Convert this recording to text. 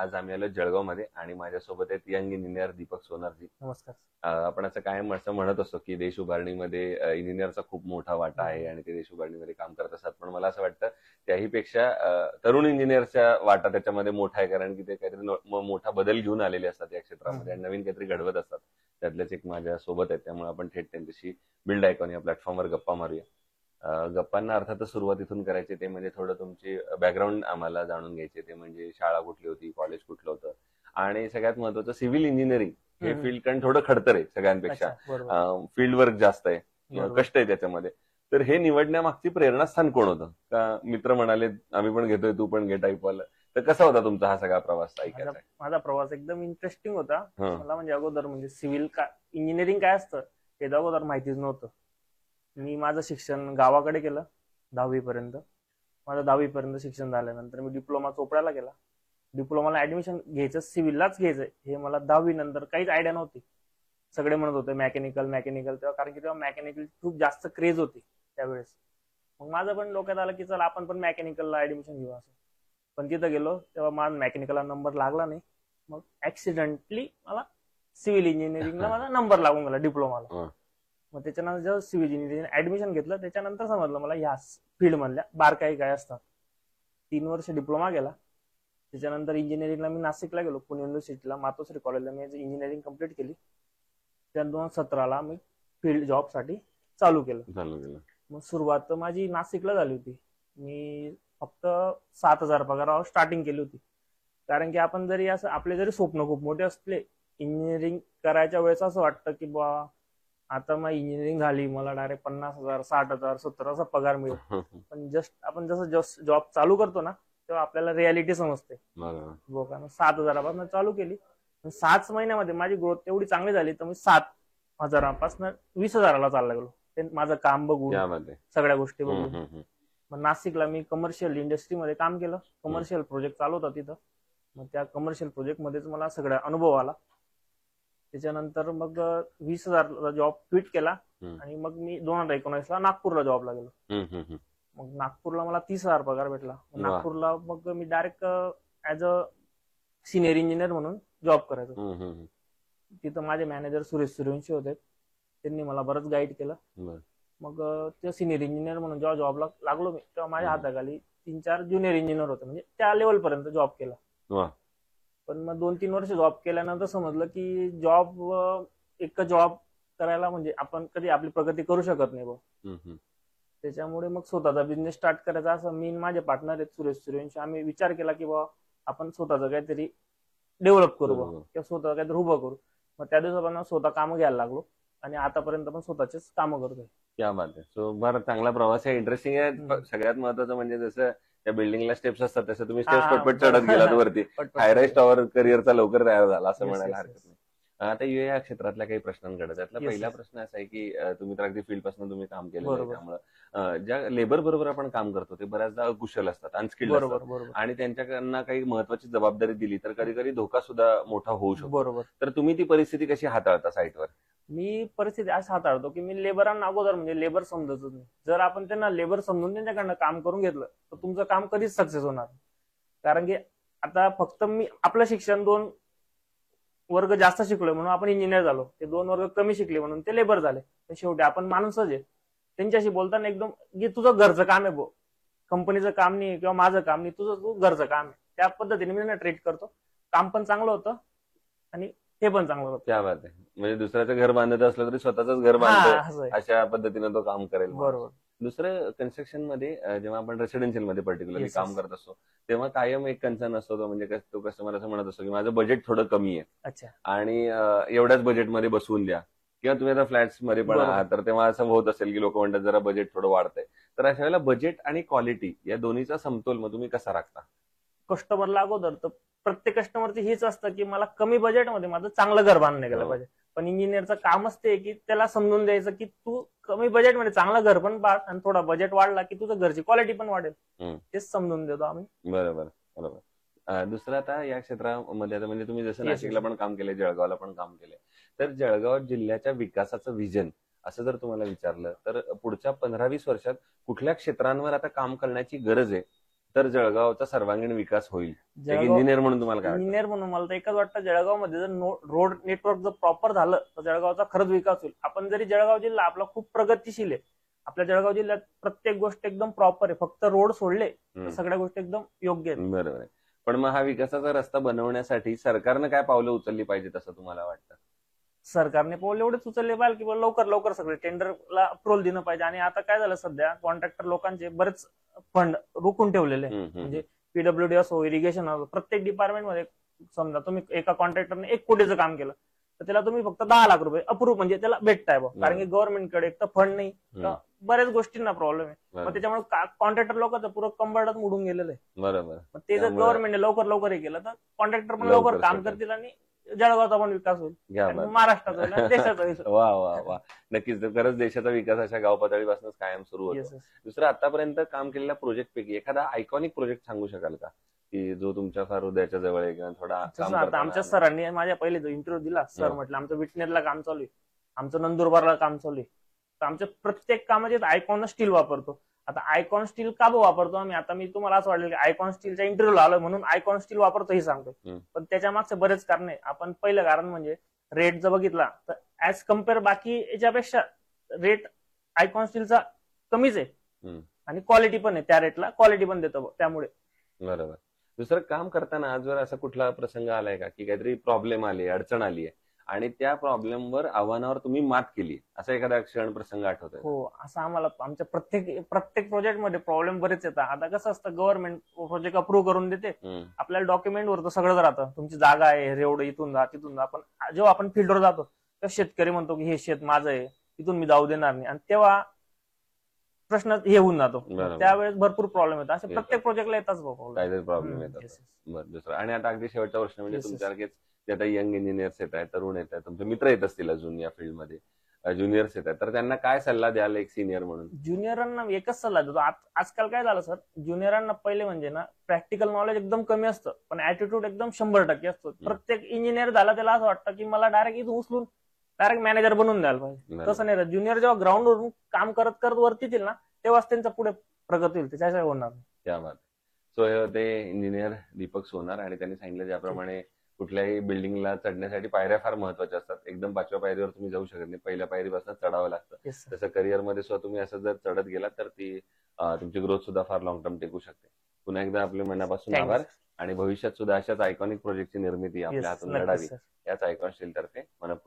आज आम्ही आलो जळगावमध्ये आणि माझ्यासोबत आहेत यंग इंजिनियर दीपक सोनारजी. नमस्कार. आपण असं कायम असं म्हणत असतो की देश उभारणीमध्ये इंजिनियरचा खूप मोठा वाटा आहे आणि ते देश उभारणीमध्ये काम करत असतात. पण मला असं वाटतं त्याही पेक्षा तरुण इंजिनियरचा वाटा त्याच्यामध्ये मोठा आहे, कारण की ते काहीतरी मोठा बदल घेऊन आलेले असतात या क्षेत्रामध्ये आणि नवीन काहीतरी घडवत असतात. त्यातलेच एक माझ्या सोबत आहेत, त्यामुळे आपण थेट त्यांच्याशी बिल्ड आयकॉन या प्लॅटफॉर्मवर गप्पा मारूया. गप्पांना अर्थातच सुरुवात इथून करायची, ते म्हणजे थोडं तुमची बॅकग्राऊंड आम्हाला जाणून घ्यायचे. ते म्हणजे शाळा कुठली होती, कॉलेज कुठलं होतं, आणि सगळ्यात महत्वाचं सिव्हिल इंजिनिअरिंग हे फील्ड, कारण थोडं खडतर आहे सगळ्यांपेक्षा. फील्ड वर्क जास्त आहे, कष्ट आहे त्याच्यामध्ये. तर हे निवडण्यामागची प्रेरणास्थान कोण होतं? का मित्र म्हणाले आम्ही पण घेतोय तू पण घे टाईप वाला? तर कसा होता तुमचा हा सगळा प्रवास ऐकायचा? माझा प्रवास एकदम इंटरेस्टिंग होता. मला म्हणजे अगोदर म्हणजे सिव्हिल का इंजिनिअरिंग काय असतं हे अगोदर माहितीच नव्हतं. मी माझं शिक्षण गावाकडे केलं 10वी पर्यंत. माझं 10वी पर्यंत शिक्षण झाल्यानंतर मी डिप्लोमा चोपड्याला केला. डिप्लोमाला ऍडमिशन घ्यायचं सिव्हिललाच घ्यायचं हे मला 10वी नंतर काहीच आयडिया नव्हती. सगळे म्हणत होते मेकॅनिकल मेकॅनिकल, तेव्हा कारण की तेव्हा मेकॅनिकल खूप जास्त क्रेज होती त्यावेळेस. मग माझं पण डोक्यात आलं की चला आपण पण मेकॅनिकलला ऍडमिशन घेऊ असं. पण तिथं गेलो तेव्हा माझा मेकॅनिकलला नंबर लागला नाही. मग ऍक्सिडेंटली मला सिव्हिल इंजिनिअरिंगला माझा नंबर लागून गेला डिप्लोमाला. मग त्याच्यानंतर जेव्हा सिव्हिल इंजिनिअरिंग ऍडमिशन घेतलं त्याच्यानंतर समजलं मला ह्या फील्ड मधल्या बारकाई काय असतात. 3 वर्ष डिप्लोमा केला. त्याच्यानंतर इंजिनिअरिंगला मी नाशिकला गेलो, पुणे युनिव्हर्सिटीला मातोश्री कॉलेजला मी इंजिनिअरिंग कम्प्लीट केली. त्या 2017ला मी फील्ड जॉब साठी चालू केलं. मग सुरुवात माझी नाशिकला झाली होती. मी फक्त 7,000 पगारावर स्टार्टिंग केली होती. कारण की आपण जरी असं आपले जरी स्वप्न खूप मोठे असले इंजिनिअरिंग करायच्या वेळेस असं वाटतं की बा आता मग इंजिनिअरिंग झाली मला डायरेक्ट 50,000 60,000 70 असा पगार मिळेल. पण आपण जसं जॉब चालू करतो ना तेव्हा आपल्याला रियालिटी समजते. 7,000पासून चालू केली. 6 महिन्यामध्ये माझी ग्रोथ तेवढी चांगली झाली तर मी 7,000पासून 20,000ला चालला गेलो. ते माझं काम बघून सगळ्या गोष्टी बघून. मग नाशिकला मी कमर्शियल इंडस्ट्रीमध्ये काम केलं. कमर्शियल प्रोजेक्ट चालू होता तिथं. मग त्या कमर्शियल प्रोजेक्ट मध्येच मला सगळा अनुभव आला. त्याच्यानंतर मग 20,000ला जॉब क्विट केला आणि मग मी 2019ला नागपूरला जॉबला गेलो. मग नागपूरला मला 30,000 पगार भेटला. नागपूरला मग मी direct as a senior engineer म्हणून जॉब करायचो. तिथं माझे मॅनेजर सुरेश सूर्यवंशी होते. त्यांनी मला बरंच गाईड केलं. मग ते सिनियर इंजिनियर म्हणून जेव्हा जॉबला लागलो मी तेव्हा माझ्या हाताखाली 3-4 ज्युनियर इंजिनियर होते, म्हणजे त्या लेवल पर्यंत जॉब केला. पण मग 2-3 वर्ष जॉब केल्यानंतर समजलं की एक जॉब करायला म्हणजे आपण कधी आपली प्रगती करू शकत नाही. त्याच्यामुळे मग स्वतःचा बिझनेस स्टार्ट करायचा असं मी माझे पार्टनर आहेत सुरेश सूर्यवंशी आम्ही विचार केला की बाबा आपण स्वतःचं काहीतरी डेव्हलप करू किंवा स्वतः काहीतरी उभं करू. मग त्या दिवसापासून स्वतः कामं घ्यायला लागलो आणि आतापर्यंत पण स्वतःचेच कामं करतोय. क्या बात आहे. सो बरं, चांगला प्रवास आहे, इंटरेस्टिंग आहे. सगळ्यात महत्वाचं म्हणजे जसं त्या बिल्डिंगला स्टेप्स असतात तसं तुम्ही स्टेप्स पटपट चढत गेलात वरती. हायराईज टॉवर करिअरचा लवकर तयार झाला असं म्हणायला हरकत नाही. आता या क्षेत्रातल्या काही प्रश्नांकडे, त्यातला पहिला प्रश्न असा आहे की तुम्ही तर अगदी फील्ड पासून तुम्ही काम केलेलं आहे, त्यामुळे ज्या लेबर बरोबर आपण काम करतो ते बऱ्याचदा अकुशल असतात, अनस्किल्ड असतात आणि त्यांच्याकडनं काही महत्वाची जबाबदारी दिली तर कधी कधी धोका सुद्धा मोठा होऊ शकतो. तर तुम्ही ती परिस्थिती कशी हाताळता साईटवर? मी परिस्थिती असं हाताळतो की मी लेबरांना अगोदर म्हणजे लेबर समजतच नाही. जर आपण त्यांना लेबर समजून त्यांच्याकडनं काम करून घेतलं तर तुमचं काम कधीच सक्सेस होणार. कारण की आता फक्त मी आपलं शिक्षण 2 वर्ग जास्त शिकलोय म्हणून आपण इंजिनियर झालो, ते 2 वर्ग कमी शिकले म्हणून ते लेबर झाले. तर शेवटी आपण माणूसच आहे. त्यांच्याशी बोलताना एकदम की तुझं घरचं काम आहे, कंपनीचं काम नाही किंवा माझं काम नाही, तुझं घरचं काम आहे, त्या पद्धतीने मी त्यांना ट्रीट करतो. काम पण चांगलं होतं आणि हे पण चांगलं होतं. क्या बात आहे. म्हणजे दुसऱ्याचं घर बांधत असलं तरी स्वतःच घर बांधतोय अशा पद्धतीने तो काम करेल. बरोबर. दुसरं कन्स्ट्रक्शन मध्ये जेव्हा आपण रेसिडेन्शियल मध्ये पर्टिक्युलरली काम करत असतो तेव्हा कायम एक कन्सर्न असतो, तो म्हणजे तो कस्टमर असं म्हणत असतो की माझं बजेट थोडं कमी आहे आणि एवढ्याच बजेटमध्ये बसवून द्या, किंवा तुम्ही आता फ्लॅट्स मध्ये पण आहात तर तेव्हा असं होत असेल की लोक म्हणतात जरा बजेट थोडं वाढतंय. तर अशा वेळेला बजेट आणि क्वालिटी या दोन्हीचा समतोल मग तुम्ही कसा राखता? कस्टमरला अगोदर तर प्रत्येक कस्टमरचं हेच असतं की मला कमी बजेटमध्ये माझं चांगलं घर बांधणं गेलं पाहिजे. पण इंजिनियरचं कामच ते की त्याला समजून द्यायचं की तू कमी बजेटमध्ये चांगलं घर पण बांध आणि थोडा बजेट वाढला की तुझं घरची क्वालिटी पण वाढेल. तेच समजून देतो आम्ही. बरोबर बरोबर. दुसरं आता या क्षेत्रामध्ये आता म्हणजे तुम्ही जसं नाशिकला पण काम केलंय, जळगावला पण काम केलंय, तर जळगाव जिल्ह्याच्या विकासाचं व्हिजन असं जर तुम्हाला विचारलं तर पुढच्या 15-20 वर्षात कुठल्या क्षेत्रांवर आता काम करण्याची गरज आहे तर जळगावचा सर्वांगीण विकास होईल. एक जळगाव इंजिनियर म्हणून तुम्हाला काय वाटतं? इंजिनियर म्हणून मला तर एकच वाटतं, जळगावमध्ये जर रोड नेटवर्क जर प्रॉपर झालं तर जळगावचा खरंच विकास होईल. आपण जरी जळगाव जिल्हा आपला खूप प्रगतीशील आहे, आपल्या जळगाव जिल्ह्यात प्रत्येक गोष्ट एकदम प्रॉपर आहे, फक्त रोड सोडले तर सगळ्या गोष्टी एकदम योग्य आहेत. बरोबर आहे. पण मग हा विकासाचा रस्ता बनवण्यासाठी सरकारनं काय पावलं उचलली पाहिजेत असं तुम्हाला वाटतं? सरकारने पाऊल एवढेच उचलले पाहिजे की लवकर लवकर सगळे टेंडरला अप्रुव्हल दिलं पाहिजे. आणि आता काय झालं, सध्या कॉन्ट्रॅक्टर लोकांचे बरेच फंड रोखून ठेवलेले आहे. म्हणजे पीडब्ल्यूडी असो, इरिगेशन असो, प्रत्येक डिपार्टमेंटमध्ये समजा तुम्ही एका कॉन्ट्रॅक्टरने 1 कोटीचं काम केलं तर त्याला तुम्ही फक्त 10 लाख रुपये अप्रूव्ह म्हणजे त्याला भेटताय बघ. कारण की गव्हर्नमेंटकडे एक तर फंड नाही, बऱ्याच गोष्टींना प्रॉब्लेम आहे. मग त्याच्यामुळे कॉन्ट्रॅक्टर लोकांचं पुरं कंबरडात मोडून गेलेलं आहे. बरोबर. मग ते जर गव्हर्नमेंटने लवकर लवकर हे केलं तर कॉन्ट्रॅक्टर पण लवकर काम करतील आणि जळगावचा पण विकास होईल, महाराष्ट्राचा होईल, देशाचा होईल. वा वा वा, नक्कीच. खरंच देशाचा विकास अशा गाव पातळीपासूनच कायम सुरू होतो. दुसरं, आतापर्यंत काम केलेल्या प्रोजेक्ट पैकी एखादा आयकॉनिक प्रोजेक्ट सांगू शकाल का, की जो तुमच्या फार हृदयाच्या जवळ आहे किंवा थोडा काम आता आमच्या सरांनी माझ्या पहिले जो इंटरव्ह्यू दिला, सर म्हटलं आमचं विटनेरला काम चालू आहे, आमचं नंदुरबारला काम चालू आहे, तर आमच्या प्रत्येक कामाचे आयकॉन स्टील वापरतो. आता आयकॉन स्टील का वापरतो आम्ही, आता मी तुम्हाला असं वाटलं की आयकॉन स्टीलच्या इंटरव्ह्यूला आलोय म्हणून आयकॉन स्टील वापरतो हे सांगतोय, पण त्याच्या मागचे बरेच कारण आहे. आपण पहिलं कारण म्हणजे रेट जर बघितला तर ऍज कम्पेअर बाकी याच्यापेक्षा रेट आयकॉन स्टीलचा कमीच आहे आणि क्वालिटी पण आहे, त्या रेटला क्वालिटी पण देतो त्यामुळे. बरोबर. दुसरं, काम करताना आजवर असा कुठला प्रसंग आलाय का की काहीतरी प्रॉब्लेम आली, अडचण आली आहे आणि त्या प्रॉब्लेमवर, आव्हानावर तुम्ही मात केली, असा एखादा क्षण प्रसंग आठवतोय? हो, असं आम्हाला आमच्या प्रत्येक प्रोजेक्टमध्ये प्रॉब्लेम बरेच येतात. आता कसं असतं, गव्हर्नमेंट प्रोजेक्ट अप्रूव्ह करून देते, आपल्याला डॉक्युमेंटवर तर सगळंच राहतं, तुमची जागा आहे, रेवड इथून जा तिथून जा. पण जेव्हा आपण फील्डवर जातो तेव्हा शेतकरी म्हणतो की हे शेत माझं आहे, इथून मी जाऊ देणार नाही, आणि तेव्हा प्रश्न हे होऊन जातो. त्यावेळेस भरपूर प्रॉब्लेम येतात. असे प्रत्येक प्रोजेक्टला येतात काहीतरी प्रॉब्लेम येतात. बरं. दुसरं, आणि आता अगदी शेवटचा प्रश्न म्हणजे तुमच्यासारखेच जे आता यंग इंजिनियर्स येत आहेत, तरुण येत आहेत, तुमचे मित्र येत असतील अजून या फील्डमध्ये, ज्युनियर्स येत आहेत, तर त्यांना काय सल्ला द्याल एक सिनियर म्हणून? ज्युनियरांना एकच सल्ला देतो. आजकाल काय झालं सर, ज्युनियरांना पहिले म्हणजे ना प्रॅक्टिकल नॉलेज एकदम कमी असतं, पण ऍटिट्यूड एकदम 100% असतो. प्रत्येक इंजिनियर झाला त्याला असं वाटतं की मला डायरेक्ट इथून उचलून डायरेक्ट मॅनेजर बनवून द्यायला पाहिजे. तसं नाही, ज्युनियर जेव्हा ग्राउंडवरून काम करत करत वरती येतील ना, तेव्हाच त्यांचा पुढे प्रगती होईल, त्याच्याशिवाय होणार नाही. त्या बात. सो हे होते इंजिनियर दीपक सोनार, आणि त्यांनी सांगितलं ज्याप्रमाणे कुठल्याही बिल्डिंगला चढण्यासाठी पायऱ्या फार महत्वाच्या असतात. एकदम 5व्या पायरीवर तुम्ही जाऊ शकत नाही, पहिल्या पायरीपासून चढावं लागतं. तसं करिअरमध्ये सुद्धा तुम्ही असं जर चढत गेला तर ती तुमची ग्रोथ सुद्धा फार लॉंग टर्म टिकू शकते. पुन्हा एकदा आपल्या मनापासून आभार, आणि भविष्यात सुद्धा अशाच आयकॉनिक प्रोजेक्टची निर्मिती आपल्या हातून घडावी याच आयकॉन स्टील तर्फे मनपूर्वक